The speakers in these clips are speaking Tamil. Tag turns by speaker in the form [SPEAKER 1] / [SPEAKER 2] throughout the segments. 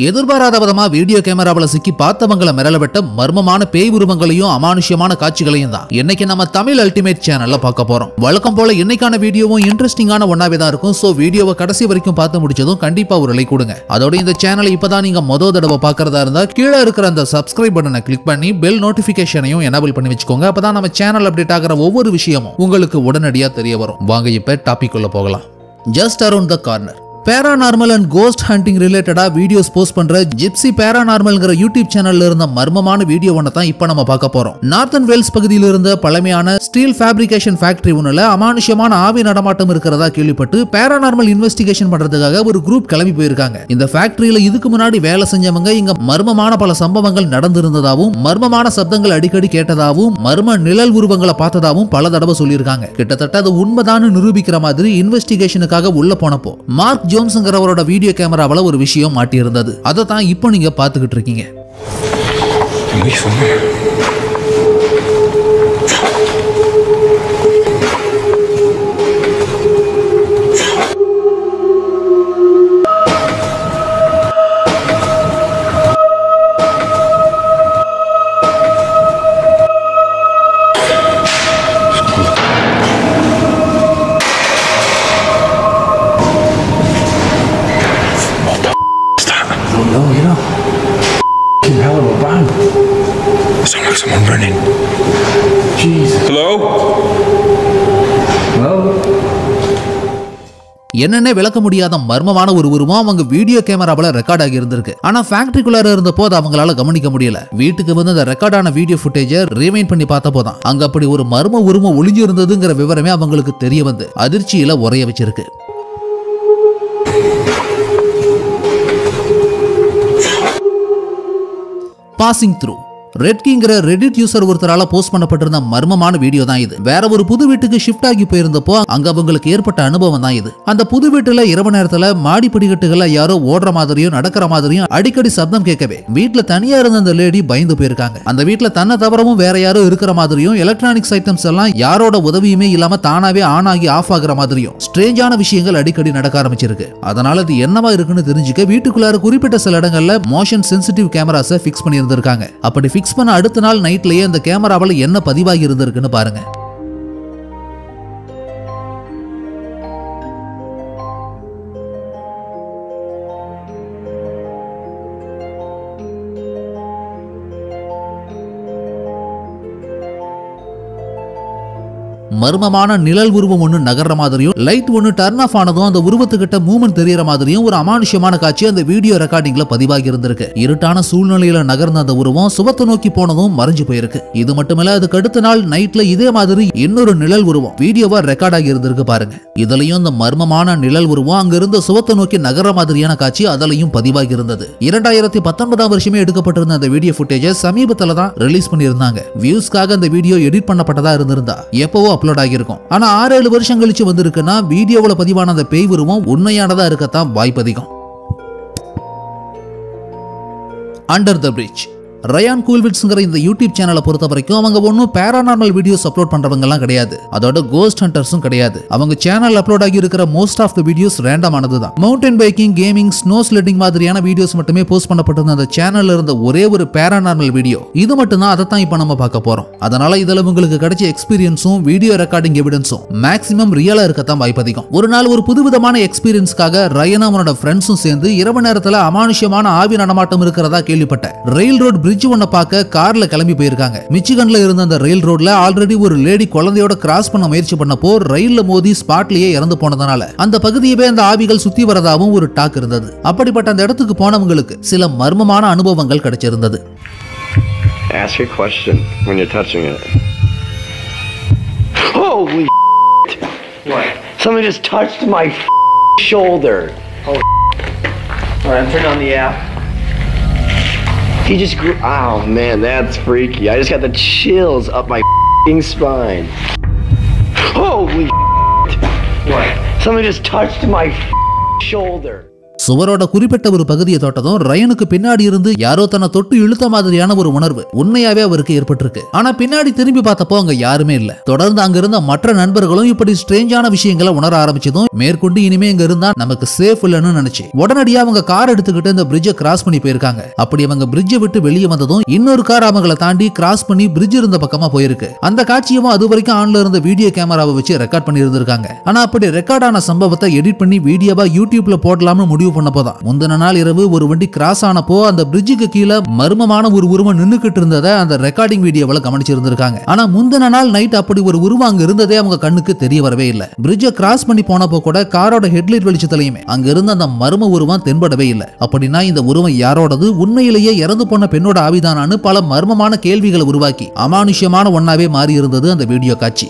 [SPEAKER 1] எதிர்பாராத விதமா வீடியோ கேமராவுல சிக்கி பார்த்தவங்களை மிரளவிட்ட மர்மமான பேய் உருவங்களையும் அமானுஷ்யமான காட்சிகளையும் தான் இன்னைக்கு நம்ம தமிழ் அல்டிமேட் சேனல்ல பார்க்க போறோம். வழக்கம் போல இன்னைக்கான வீடியோவும் இன்ட்ரெஸ்டிங்கான ஒன்னாவே தான் இருக்கும். சோ வீடியோவை கடைசி வரைக்கும் பார்த்து முடிச்சதும் கண்டிப்பா ஒரு லைக் கொடுங்க. அதோட இந்த சேனலை இப்பதான் நீங்க முதல் தடவை பார்க்கறதா இருந்தா கீழே இருக்கிற அந்த சப்ஸ்கிரைப் பட்டனை கிளிக் பண்ணி பெல் நோட்டிபிகேஷனையும் எனேபிள் பண்ணி வச்சுக்கோங்க. அப்பதான் நம்ம சேனல் அப்டேட் ஆகிற ஒவ்வொரு விஷயமும் உங்களுக்கு உடனடியா தெரிய வரும். வாங்க இப்ப டாபிக் உள்ள போகலாம். Just around the corner paranormal and ghost hunting ரிலேட்டடா வீடியோஸ் போஸ்ட் பண்ற ஜிப்சி paranormalங்கற யூடியூப் சேனல்ல இருந்த மர்மமான வீடியோ ஒன்ன தான் இப்போ நம்ம பார்க்க போறோம். நார்த்தன் வேல்ஸ் பகுதியில் இருந்த பழமையான ஸ்டீல் ஃபேப்ரிகேஷன் ஃபேக்டரி ஒன்னுல அமானுஷ்யமான ஆவி நடமாட்டம் இருக்கிறதா கேள்விப்பட்டு paranormal இன்வெஸ்டிகேஷன் பண்றதுக்காக ஒரு குரூப் கிளம்பி போயிருக்காங்க. இந்த ஃபேக்டரியில இதுக்கு முன்னாடி வேலை செஞ்சவங்க இங்க மர்மமான பல சம்பவங்கள் நடந்திருந்ததாவும் மர்மமான சப்தங்கள் அடிக்கடி கேட்டதாவும் மர்ம நிழல் உருவங்களை பார்த்ததாவும் பல தடவை சொல்லியிருக்காங்க. கிட்டத்தட்ட அது உண்மைதான் நிரூபிக்கிற மாதிரி இன்வெஸ்டிகேஷனுக்காக உள்ள போனப்போ மார்க் ஜோன்ஸ்ங்கறவரோட வீடியோ கேமராவுல ஒரு விஷயம் மாட்டி இருந்தது. அத தான் இப்போ நீங்க பாத்துக்கிட்டு இருக்கீங்க.
[SPEAKER 2] Someone running. Jesus. Hello? Hello?
[SPEAKER 1] என்னன்னே விளக்க முடியாத மர்மமான ஒரு உருவம் அவங்க வீடியோ கேமராவுல ரெக்கார்ட் ஆகி இருந்திருக்கு. ஆனா ஃபேக்டரிக்குள்ளார இருந்த போது அவங்களால கவனிக்க முடியல. வீட்டுக்கு வந்து அந்த ரெக்கார்டான வீடியோ ஃபுட்டேஜை ரீவைண்ட் பண்ணி பார்த்த போதான் அங்க அப்படி ஒரு மர்ம உருவம் ஒளிஞ்சு இருந்ததுங்கிற விவரமே அவங்களுக்கு தெரிய வந்து அதிர்ச்சியில உரைய வச்சிருக்கு. பாசிங் த்ரூ ரெட்கிங்கிற ரெடிட் யூசர் ஒருத்தரால போஸ்ட் பண்ணப்பட்டிருந்த மர்மமான வீடியோ தான் இது. வேற ஒரு புது வீட்டுக்கு ஷிஃப்ட் ஆகி போயிருந்தப்போ அங்க அவங்களுக்கு ஏற்பட்ட அனுபவம் தான் இது. அந்த புது வீட்டுல இரவு நேரத்துல மாடி படிக்கட்டுகள்ல யாரோ ஓடுற மாதிரியும் நடக்கிற மாதிரியும் அடிக்கடி சப்தம் கேட்கவே வீட்டுல தனியா இருந்த அந்த லேடி பயந்து போயிருக்காங்க. அந்த வீட்டுல தன்னை தவிரவும் வேற யாரோ இருக்கிற மாதிரியும் எலக்ட்ரானிக்ஸ் ஐட்டம்ஸ் எல்லாம் யாரோட உதவியுமே இல்லாம தானாவே ஆன் ஆகி ஆஃப் ஆகுற மாதிரியும் ஸ்ட்ரேஞ்சான விஷயங்கள் அடிக்கடி நடக்க ஆரம்பிச்சிருக்கு. அதனால அது என்னவா இருக்குன்னு தெரிஞ்சுக்க வீட்டுக்குள்ளார குறிப்பிட்ட சில இடங்கள்ல மோஷன் சென்சிட்டிவ் கேமராஸை ஃபிக்ஸ் பண்ணி இருந்திருக்காங்க. அப்படி ஃபிக்ஸ் பண்ண அடுத்த நாள் நைட்லயே அந்த கேமராவில் என்ன பதிவாகி இருந்திருக்குன்னு பாருங்க. மர்மமான நிழல் உருவம் ஒண்ணு நகர்ற மாதிரியும் லைட் ஒண்ணு டர்ன் ஆஃப் ஆனதும் அந்த உருவத்துக்கிட்ட மூவ்மெண்ட் தெரியற மாதிரியும் ஒரு அமானுஷ்யமான காட்சி அந்த வீடியோ ரெக்கார்டிங்ல பதிவாகி இருந்திருக்கு. இருட்டான சூழ்நிலையில நகர்ந்த அந்த உருவம் சுவத்தை நோக்கி போனதும் மறைஞ்சு போயிருக்கு. இது மட்டுமல்ல அதுக்கு அடுத்த நாள் நைட்ல இதே மாதிரி இன்னொரு நிழல் உருவம் வீடியோவா ரெக்கார்ட் ஆகி இருந்திருக்கு பாருங்க. இதுலயும் இந்த மர்மமான நிழல் உருவம் அங்க இருந்த சுவத்தை நோக்கி நகர்ற மாதிரியான காட்சி அதுலயும் பதிவாகி இருந்தது. 2019 வருஷமே எடுக்கப்பட்டிருந்த அந்த வீடியோ ஃபுட்டேஜை சமீபத்துல தான் ரிலீஸ் பண்ணியிருந்தாங்க. வியூஸ்க்காக அந்த வீடியோ எடிட் பண்ணப்பட்டதா இருந்திருந்தா எப்பவோ அப்லோட் ஆகியிருக்கும். ஆனா 6-7 வருஷம் கழிச்சு வந்திருக்குன்னா வீடியோவுல பதிவான அந்த பேய் உருவம் உண்மையானதா இருக்கத்தான் வாய்ப்பு அதிகம். அண்டர் த பிரிட்ஜ் ரயான் கூல்விட்ஸ்ங்கற இந்த யூடியூப் சேனலை பொறுத்த வரைக்கும் அவங்க ஒன்னும் பேரானார்மல் வீடியோஸ் அப்லோட் பண்றவங்க எல்லாம் கிடையாது. அதோட கோஸ்ட் ஹண்டர்ஸும் கிடையாது. அவங்க சேனல் அப்லோட் ஆகி இருக்கிற மோஸ்ட் ஆஃப் த வீடியோஸ் ரேண்டமானது தான். Mountain biking, gaming, snow sledding மாதிரியான வீடியோஸ் மட்டுமே போஸ்ட் பண்ணப்பட்டிருந்த அந்த சேனல்ல இருந்த ஒரே ஒரு பேரானார்மல் வீடியோ இது மட்டும் தான். அதை தான் இப்போ நம்ம பார்க்க போறோம். அதனால இதுல உங்களுக்கு கிடைச்ச எக்ஸ்பீரியன்ஸும் வீடியோ ரெக்கார்டிங் எவிடன்ஸும் மேக்ஸிமம் ரியலா இருக்கத்தான் வாய்ப்பு அதிகம். ஒரு நாள் ஒரு புதுவிதமான எக்ஸ்பீரியன்ஸ்க்காக ரயனும் அவனோட ஃப்ரெண்ட்ஸும் சேர்ந்து இரவு நேரத்துல அமானுஷ்யமான ஆவி நடமாட்டம் இருக்கிறதா கேள்விப்பட்ட ரயில் ரோட் பிரிட்ஜ் ஒன்ன பார்க்க கார்ல கிளம்பி போயிருக்காங்க. மிச்சிகன்ல இருந்த அந்த ரயில் ரோட்ல ஆல்ரெடி ஒரு லேடி குழந்தையோட கிராஸ் பண்ண முயற்சி பண்ணப்போ ரயில்ல மோதி ஸ்பாட்லயே இறந்து போனதனால அந்த பகுதியவே அந்த ஆவிகள் சுத்தி வரதாவும் ஒரு டாக் இருந்தது. அப்படிப்பட்ட அந்த இடத்துக்கு போனவங்களுக்கு சில மர்மமான அனுபவங்கள் கிடைச்சிருந்தது.
[SPEAKER 3] Ask a question when you're touching it. Holy what? Somebody just touched my shoulder. Oh. All right, I'm turning on the app. He just grew. Oh man, that's freaky. I just got the chills up my spine. Holy what? Somebody just touched my shoulder.
[SPEAKER 1] சுவரோட குறிப்பிட்ட ஒரு பகுதியை தொட்டதும் ரயனுக்கு பின்னாடி இருந்து யாரோ தன்னை தொட்டு இழுத்த மாதிரியான ஒரு உணர்வு உண்மையாவே அவருக்கு ஏற்பட்டிருக்கு. ஆனா பின்னாடி திரும்பி பார்த்தப்போ அங்க யாருமே இல்ல. தொடர்ந்து அங்க இருந்த மற்ற நண்பர்களும் இப்படி ஸ்ட்ரேஞ்சான விஷயங்களை உணர ஆரம்பிச்சதும் மேற்கொண்டு இனிமே இங்க இருந்தா நமக்கு சேஃப் இல்லன்னு நினைச்சு உடனடியா அவங்க கார் எடுத்துக்கிட்டு இந்த பிரிட்ஜை கிராஸ் பண்ணி போயிருக்காங்க. அப்படி அவங்க பிரிட்ஜை விட்டு வெளியே வந்ததும் இன்னொரு கார் அவங்களை தாண்டி கிராஸ் பண்ணி பிரிட்ஜ் இருந்த பக்கமா போயிருக்கு. அந்த காட்சியும் அது வரைக்கும் ஆன்ல இருந்த வீடியோ கேமராவை வச்சு ரெக்கார்ட் பண்ணி இருந்திருக்காங்க. ஆனா அப்படி ரெக்கார்ட் ஆன சம்பவத்தை எடிட் பண்ணி வீடியோவா யூடியூப்ல போடலாம்னு முடிவு பண்ணப்போதான் முந்தின நாள் இரவு ஒரு வண்டி கிராஸ் ஆனப்போ அந்த பிரிட்ஜுக்கு கீழே மர்மமான ஒரு உருவம் நின்னுக்கிட்டு இருந்ததை அந்த ரெக்கார்டிங் வீடியோவில் கவனிச்சிருந்திருக்காங்க. ஆனா முந்தின நாள் நைட் அப்படி ஒரு உருவம் அங்க இருந்ததே அவங்க கண்ணுக்கு தெரிய வரவே இல்லை. பிரிட்ஜை கிராஸ் பண்ணி போனப்போ கூட காரோட ஹெட்லைட் வெளிச்சத்திலையுமே அங்க இருந்த அந்த மர்ம உருவம் தென்படவே இல்லை. அப்படின்னா இந்த உருவம் யாரோடது, உண்மையிலேயே இறந்து போன பெண்ணோட ஆவிதானான்னு பல மர்மமான கேள்விகளை உருவாக்கி அமானுஷ்யமான ஒன்னாவே மாறி இருந்தது அந்த வீடியோ காட்சி.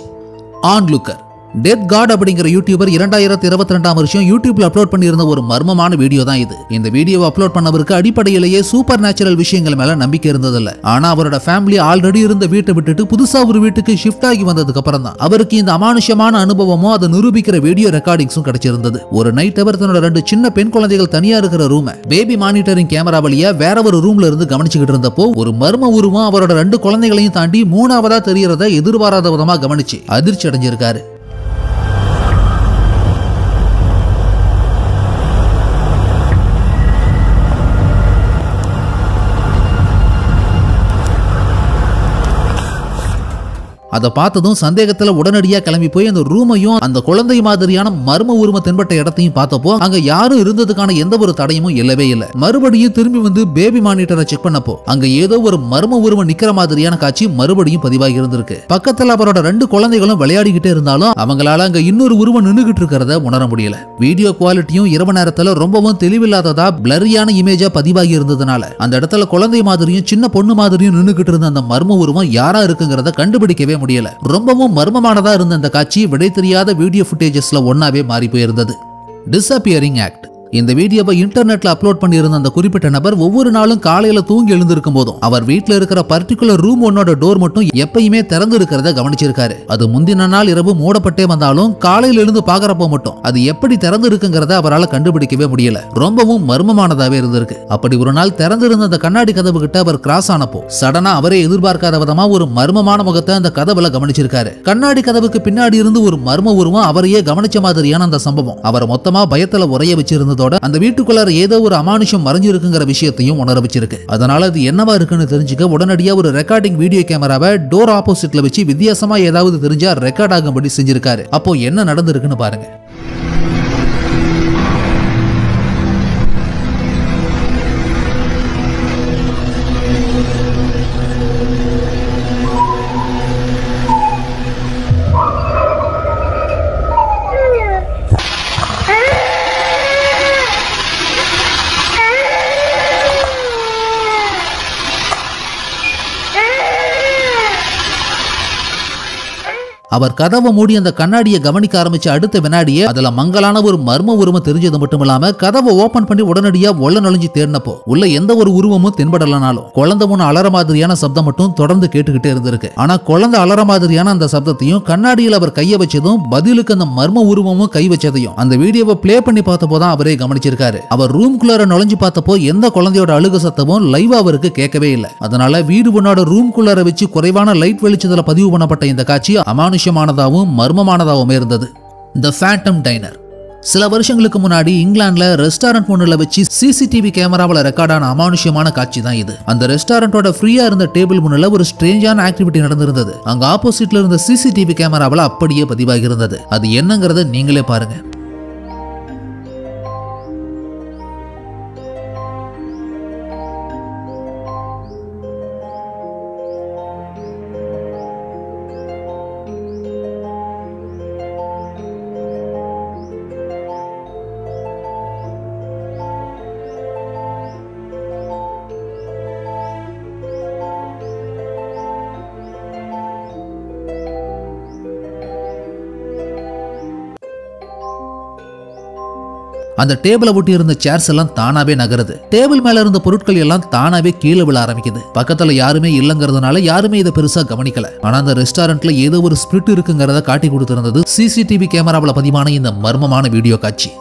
[SPEAKER 1] ஆன்லுக்கர் டெத் காட் அப்படிங்கிற யூடியூபர் 2022 வருஷம் யூடியூப்ல அப்லோட் பண்ணியிருந்த ஒரு மர்மமான வீடியோ தான் இது. இந்த வீடியோவை அப்லோட் பண்ணவருக்கு அடிப்படையிலேயே சூப்பர் நேச்சுரல் விஷயங்கள் மேல நம்பிக்கை இருந்ததில்ல. ஆனா அவரோட ஃபேமிலி ஆல்ரெடி இருந்த வீட்டை விட்டுட்டு புதுசா ஒரு வீட்டுக்கு ஷிஃப்ட் ஆகி வந்ததுக்கு அப்புறம் தான் அவருக்கு இந்த அமானுஷ்யமான அனுபவமும் அதை நிரூபிக்கிற வீடியோ ரெக்கார்டிங்ஸும் கிடைச்சிருந்தது. ஒரு நைட் அவர் தன்னோட 2 சின்ன பெண் குழந்தைகள் தனியா இருக்கிற ரூமை பேபி மானிட்டரிங் கேமரா வழியா வேற ஒரு ரூம்ல இருந்து கவனிச்சுக்கிட்டு இருந்தப்போ ஒரு மர்ம உருவம் அவரோட 2 குழந்தைகளையும் தாண்டி 3ஆவதா தெரியறத எதிர்பாராத விதமா கவனிச்சு அதிர்ச்சி அடைஞ்சிருக்காரு. அதை பார்த்ததும் சந்தேகத்துல உடனடியா கிளம்பி போய் அந்த ரூமையும் அந்த குழந்தை மாதிரியான மர்ம உருவ தென்பட்ட இடத்தையும் பார்த்தப்போ அங்க யாரும் இருந்ததுக்கான எந்த ஒரு தடையும் இல்லவே இல்லை. மறுபடியும் திரும்பி வந்து பேபி மானிட்டரை செக் பண்ணப்போ அங்க ஏதோ ஒரு மர்ம உருவம் நிக்கிற மாதிரியான காட்சி மறுபடியும் பதிவாகி இருந்திருக்கு. பக்கத்துல அவரோட 2 குழந்தைகளும் விளையாடிக்கிட்டே இருந்தாலும் அவங்களால அங்க இன்னொரு உருவம் நின்னுகிட்டு இருக்கிறத உணர முடியல. வீடியோ குவாலிட்டியும் இரவு நேரத்துல ரொம்பவும் தெளிவில்லாததா பிளரியான இமேஜா பதிவாகி இருந்ததுனால அந்த இடத்துல குழந்தை மாதிரியும் சின்ன பொண்ணு மாதிரியும் நின்னுகிட்டு இருந்த அந்த மர்ம உருவம் யாரா இருக்குங்கிறத கண்டுபிடிக்கவே முடியல. ரொம்பவும் மர்மமானதா இருந்த அந்த காட்சி விடை தெரியாத வீடியோ ஃபுட்டேஜஸ்ல ஒன்னாவே மாறி போயிருந்தது. டிஸப்பியரிங் ஆக்ட் இந்த வீடியோவை இன்டர்நெட்ல அப்லோட் பண்ணியிருந்த அந்த குறிப்பிட்ட நபர் ஒவ்வொரு நாளும் காலையில தூங்கி எழுந்திருக்கும் போதும் அவர் வீட்டுல இருக்கிற பர்டிகுலர் ரூம் ஒன்னோட டோர் மட்டும் எப்பயுமே திறந்து இருக்கிறத கவனிச்சிருக்காரு. அது முந்தின நாள் இரவு மூடப்பட்டே வந்தாலும் காலையில எழுந்து பாக்குறப்போ மட்டும் அது எப்படி திறந்து இருக்குங்கிறத அவரால் கண்டுபிடிக்கவே முடியல. ரொம்பவும் மர்மமானதாவே இருந்திருக்கு. அப்படி ஒரு நாள் திறந்திருந்த அந்த கண்ணாடி கதவு கிட்ட அவர் கிராஸ் ஆனப்போ சடனா அவரே எதிர்பார்க்காத விதமா ஒரு மர்மமான முகத்தை அந்த கதவுல கவனிச்சிருக்காரு. கண்ணாடி கதவுக்கு பின்னாடி இருந்து ஒரு மர்ம உருவம் அவரையே கவனிச்ச மாதிரியான அந்த சம்பவம் அவரை மொத்தமா பயத்துல உரைய வச்சிருந்தது. அந்த வீட்டுக்குள்ளார ஏதோ ஒரு அமானுஷம் மறைஞ்சிருக்குங்கிற விஷயத்தையும் உணர வச்சிருக்கு. அதனால அது என்னவா இருக்குன்னு தெரிஞ்சுக்க உடனடியா ஒரு ரெக்கார்டிங் வீடியோ கேமராவை டோர் ஆப்போசிட்ல வச்சு வித்தியாசமா ஏதாவது தெரிஞ்சா ரெக்கார்ட் ஆகும்படி செஞ்சிருக்காரு. அப்போ என்ன நடந்திருக்குன்னு பாருங்க. அவர் கதவை மூடி அந்த கண்ணாடியை கவனிக்க ஆரம்பிச்ச அடுத்த வினாடியே அதுல மங்கலான ஒரு மர்ம உருவம் தெரிஞ்சது மட்டும் இல்லாம கதவை ஓபன் பண்ணி உடனடியா உள்ள நுழைஞ்சு தேடினப்போ உள்ள எந்த ஒரு உருவமும் தென்படலனாலும் குழந்தை ஒண்ணு அலற மாதிரியான சப்தம் மட்டும் தொடர்ந்து கேட்டுக்கிட்டே இருந்திருக்கு. ஆனா குழந்தை அலற மாதிரியான அந்த சப்தத்தையும் கண்ணாடியில் அவர் கைய வச்சதும் பதிலுக்கு அந்த மர்ம உருவமும் கை வச்சதையும் அந்த வீடியோவை பிளே பண்ணி பார்த்தப்போதான் அவரே கவனிச்சிருக்காரு. அவர் ரூம்குள்ளார நுழைஞ்சு பார்த்தப்போ எந்த குழந்தையோட அழுக சத்தமும் லைவா அவருக்கு கேட்கவே இல்லை. அதனால வீடு பொண்ணோட ரூம்குள்ளார வச்சு குறைவான லைட் வெளிச்சத்துல பதிவு பண்ணப்பட்ட இந்த காட்சி அமானுஷ்யமானதாகவும் மர்மமானதாகவும் இருந்தது. தி ஃபேண்டம் டைனர் சில வருஷங்களுக்கு முன்னாடி இங்கிலாந்துல ரெஸ்டாரண்ட் ஒண்ணுல வச்சு சிசிடிவி கேமராவில் ரெக்கார்டான அமானுஷ்யமான காட்சி தான் இது. அந்த ரெஸ்டாரண்டோட ஃப்ரீயா இருந்த டேபிள் முன்னில ஒரு ஸ்ட்ரேஞ்சான ஆக்டிவிட்டி நடந்திருந்தது. அங்க ஆப்போசிட்ல இருந்த சிசிடிவி கேமராவில் அப்படியே பதிவாகி இருந்தது. அது என்னங்கிறத நீங்களே பாருங்க. அந்த டேபிளை ஒட்டி இருந்த சேர்ஸ் எல்லாம் தானாவே நகருது. டேபிள் மேல இருந்த பொருட்கள் எல்லாம் தானாவே கீழே விழ ஆரம்பிக்குது. பக்கத்துல யாருமே இல்லங்கிறதுனால யாருமே இதை பெருசா கவனிக்கல. ஆனா அந்த ரெஸ்டாரண்ட்ல ஏதோ ஒரு ஸ்பிரிட் இருக்குங்கிறத காட்டி கொடுத்திருந்தது சிசிடிவி கேமராவில் பதிவான இந்த மர்மமான வீடியோ காட்சி.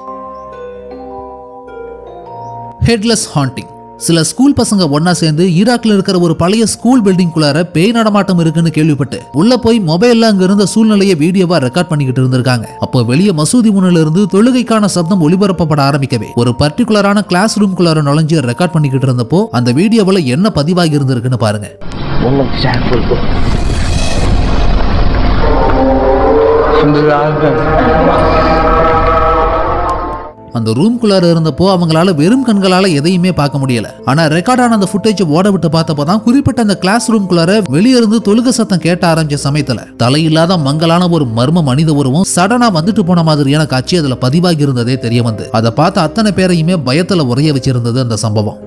[SPEAKER 1] Headless haunting. சில ஸ்கூல் பசங்க ஒன்னா சேர்ந்து ஈராக்ல இருக்கிற ஒரு பழைய ஸ்கூல் பில்டிங் குள்ளார பேய் நடமாட்டம் இருக்குன்னு கேள்விப்பட்டு உள்ள போய் மொபைல்ல அங்க இருந்த சூழ்நிலையை வீடியோவா ரெக்கார்ட் பண்ணிக்கிட்டு இருந்திருக்காங்க. அப்போ வெளியே மசூதி முன்னில இருந்து தொழுகைக்கான சப்தம் ஒளிபரப்பப்பட ஆரம்பிக்கவே ஒரு பர்டிகுலரான கிளாஸ் ரூம் குள்ளார நுழைஞ்சு ரெக்கார்ட் பண்ணிக்கிட்டு இருந்தப்போ அந்த வீடியோவில் என்ன பதிவாகி இருந்திருக்குன்னு பாருங்க. அந்த ரூம் குள்ளார இருந்தப்போ அவங்களால வெறும் கண்களால எதையுமே பார்க்க முடியல. ஆனா ரெக்கார்டான அந்த ஃபுட்டேஜ் ஓட விட்டு பார்த்தப்பதான் குறிப்பிட்ட அந்த கிளாஸ் ரூம் குள்ளார வெளியிருந்து தொழுகை சத்தம் கேட்ட ஆரம்பிச்ச சமயத்துல தலையில்லாத மங்கலான ஒரு மர்ம மனித உருவம் சடனா வந்துட்டு போன மாதிரியான காட்சி அதுல பதிவாகி இருந்ததே தெரிய வந்து அதை பார்த்த அத்தனை பேரையுமே பயத்துல உரைய வச்சிருந்தது அந்த சம்பவம்.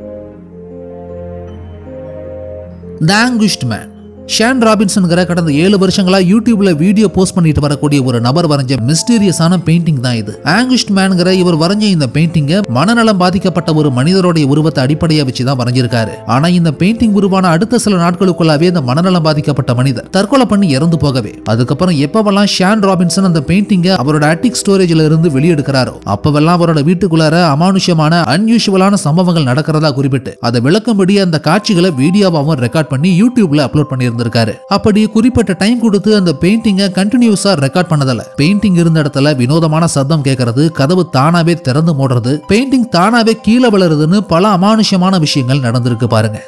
[SPEAKER 1] The Anguished Man. ஷான் ராபின்சன்கிற கடந்த 7 வருஷங்களா யூடியூப்ல வீடியோ போஸ்ட் பண்ணிட்டு வரக்கூடிய ஒரு நபர் வரைஞ்ச மிஸ்டீரியஸான பெயிண்டிங் தான் இது. ஆங்குஸ்ட் மேன்கிற இவர் வரைஞ்ச இந்த பெயிண்டிங்க மனநலம் பாதிக்கப்பட்ட ஒரு மனிதருடைய உருவத்தை அடிப்படையா வச்சுதான் வரைஞ்சிருக்காரு. ஆனா இந்த பெயிண்டிங் உருவான அடுத்த சில நாட்களுக்குள்ளாவே இந்த மனநலம் பாதிக்கப்பட்ட மனிதர் தற்கொலை பண்ணி இறந்து போகவே அதுக்கப்புறம் எப்பவெல்லாம் ஷான் ராபின்சன் அந்த பெயிண்டிங்க அவரோட அட்டிக் ஸ்டோரேஜ்ல இருந்து வெளியெடுக்கிறாரோ அப்பவெல்லாம் அவரோட வீட்டுக்குள்ளார அமானுஷ்யமான அன்யூஷுவலான சம்பவங்கள் நடக்கிறதா குறிப்பிட்டு அதை விளக்கும்படி அந்த காட்சிகளை வீடியோவாவும் ரெக்கார்ட் பண்ணி யூடியூப்ல அப்லோட் பண்ணி இருந்திருக்காரு. அப்படி குறிப்பிட்ட டைம் கொடுத்து அந்த பெயிண்டிங்கை கண்டினியூஸா ரெக்கார்ட் பண்ணதால பெயிண்டிங் இருந்த இடத்துல வினோதமான சத்தம் கேட்கறது, கதவு தானாவே திறந்து மூடுறது, பெயிண்டிங் தானாவே கீழே விழுறதுன்னு பல அமானுஷ்யமான விஷயங்கள் நடந்திருக்கு பாருங்க.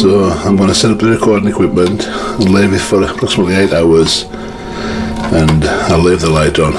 [SPEAKER 4] So I'm going to set up the recording equipment and leave it for approximately 8 hours and I'll leave the light on.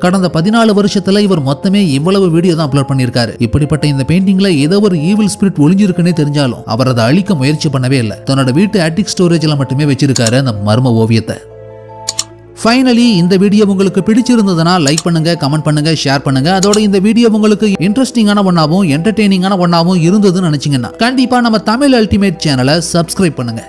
[SPEAKER 1] கடந்த 14 வருஷத்துல இவர் மொத்தமே இவ்வளவு வீடியோ தான் அப்லோட் பண்ணியிருக்காரு. இப்படிப்பட்ட இந்த பெயிண்டிங்ல ஏதோ ஒரு ஈவில் ஸ்பிரிட் ஒளிஞ்சிருக்குன்னே தெரிஞ்சாலும் அவர் அதை அழிக்க முயற்சி பண்ணவே இல்லை. தன்னோட வீட்டு அட்டிக் ஸ்டோரேஜ்ல மட்டுமே வச்சிருக்காரு அந்த மர்ம ஓவியத்தை. ஃபைனலி இந்த வீடியோ உங்களுக்கு பிடிச்சிருந்ததுன்னா லைக் பண்ணுங்க, கமெண்ட் பண்ணுங்க, ஷேர் பண்ணுங்க. அதோட இந்த வீடியோ உங்களுக்கு இன்ட்ரெஸ்டிங்கான ஒன்னாவும் என்டர்டெய்னிங்கான ஒன்னாவும் இருந்ததுன்னு நினைச்சீங்கன்னா கண்டிப்பா நம்ம தமிழ் அல்டிமேட் சேனலை சப்ஸ்கிரைப் பண்ணுங்க.